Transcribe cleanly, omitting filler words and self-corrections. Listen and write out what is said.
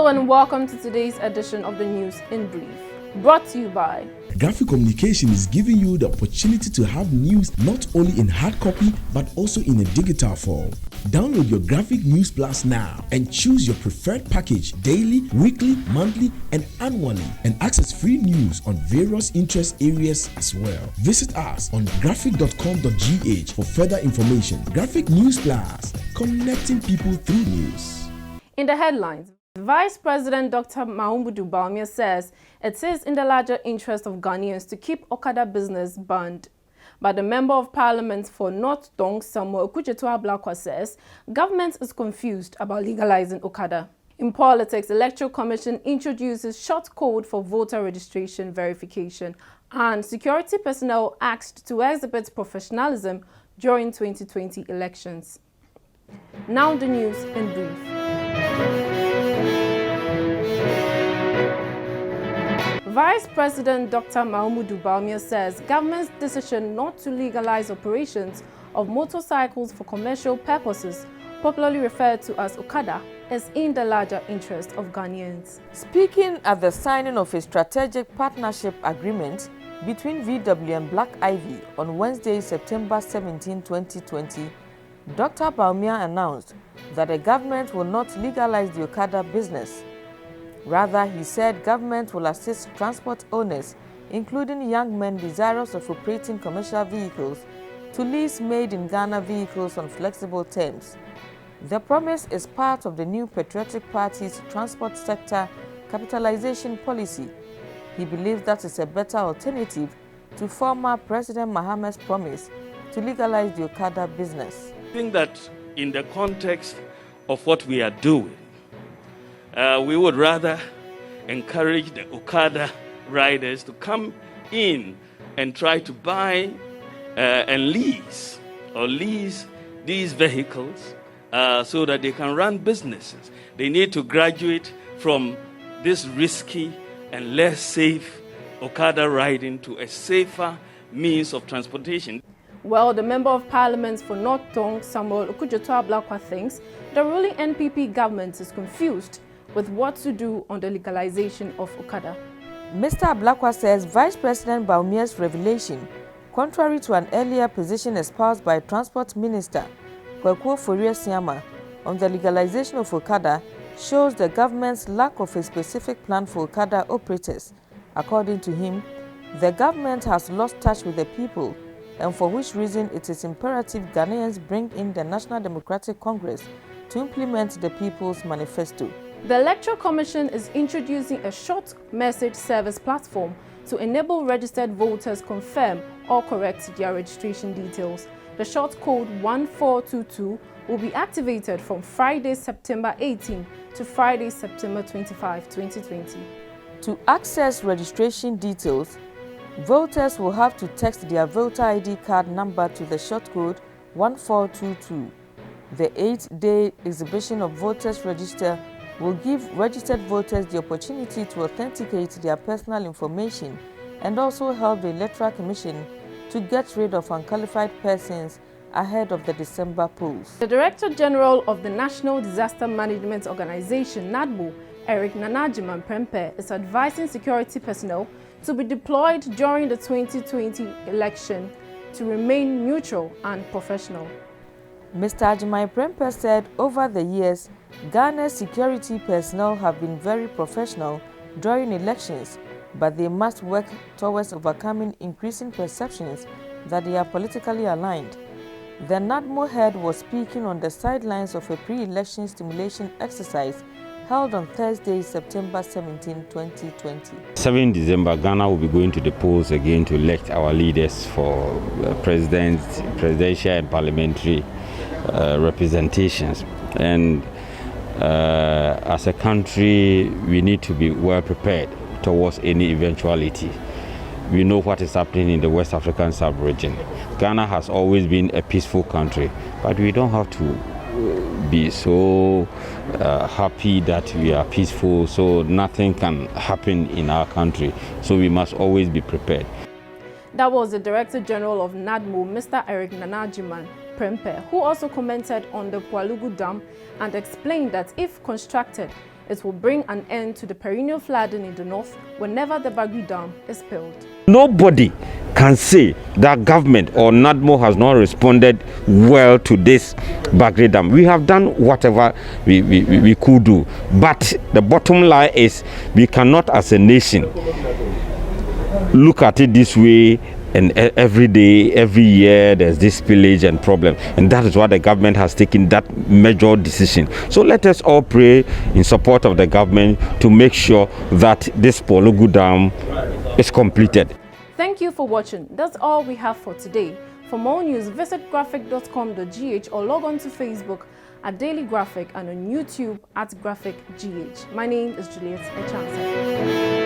Hello and welcome to today's edition of the News in Brief, brought to you by Graphic Communication is giving you the opportunity to have news not only in hard copy but also in a digital form. Download your Graphic News Plus now and choose your preferred package daily, weekly, monthly, and annually, and access free news on various interest areas as well. Visit us on graphic.com.gh for further information. Graphic News Plus, connecting people through news. In the headlines, Vice President Dr. Bawumia says it is in the larger interest of Ghanaians to keep Okada business banned. But the Member of Parliament for North Tongu, Okudzeto Ablakwa, says government is confused about legalizing Okada. In politics, Electoral Commission introduces short code for voter registration verification, and security personnel asked to exhibit professionalism during 2020 elections. Now the news in brief. Vice President Dr. Bawumia says government's decision not to legalize operations of motorcycles for commercial purposes, popularly referred to as Okada, is in the larger interest of Ghanaians. Speaking at the signing of a strategic partnership agreement between VW and Black Ivy on Wednesday, September 17, 2020, Dr. Bawumia announced that the government will not legalize the Okada business. Rather, he said government will assist transport owners, including young men desirous of operating commercial vehicles, to lease made-in-Ghana vehicles on flexible terms. The promise is part of the new Patriotic Party's transport sector capitalization policy. He believes that is a better alternative to former President Mahama's promise to legalize the Okada business. I think that in the context of what we are doing, we would rather encourage the Okada riders to come in and try to buy and lease these vehicles so that they can run businesses. They need to graduate from this risky and less safe Okada riding to a safer means of transportation. Well, the Member of Parliament for North Tongu, Okudzeto Ablakwa, thinks the ruling NPP government is confused with what to do on the legalization of Okada. Mr. Ablakwa says Vice President Bawumia's revelation, contrary to an earlier position espoused by Transport Minister Okudzeto on the legalization of Okada, shows the government's lack of a specific plan for Okada operators. According to him, the government has lost touch with the people, and for which reason it is imperative Ghanaians bring in the National Democratic Congress to implement the People's Manifesto. The Electoral Commission is introducing a short message service platform to enable registered voters confirm or correct their registration details. The short code 1422 will be activated from Friday, September 18 to Friday, September 25, 2020. To access registration details, voters will have to text their voter ID card number to the short code 1422. The 8-day exhibition of voters register will give registered voters the opportunity to authenticate their personal information and also help the Electoral Commission to get rid of unqualified persons ahead of the December polls. The Director General of the National Disaster Management Organization, NADMO, Eric Nanajiman Prempe, is advising security personnel to be deployed during the 2020 election to remain neutral and professional. Mr. Ajimai Prempe said over the years, Ghana's security personnel have been very professional during elections, but they must work towards overcoming increasing perceptions that they are politically aligned. The NADMO head was speaking on the sidelines of a pre-election stimulation exercise held on Thursday, September 17, 2020. 7 December, Ghana will be going to the polls again to elect our leaders for presidential and parliamentary representations. And as a country, we need to be well prepared towards any eventuality. We know what is happening in the West African sub-region. Ghana has always been a peaceful country, but we don't have to be so happy that we are peaceful, so nothing can happen in our country. So we must always be prepared. That was the Director General of NADMO, Mr. Eric Nanajiman Prempe, who also commented on the Kwalugu Dam and explained that if constructed, It will bring an end to the perennial flooding in the north whenever the Bagri Dam is built. Nobody can say that government or NADMO has not responded well to this Bagri Dam. We have done whatever we could do. But the bottom line is we cannot as a nation look at it this way, and every day, every year, there's this spillage and problem. And that is why the government has taken that major decision. So let us all pray in support of the government to make sure that this Pologu Dam is completed. Thank you for watching. That's all we have for today. For more news, visit graphic.com.gh or log on to Facebook at Daily Graphic and on YouTube at Graphic GH. My name is Juliet Echansa.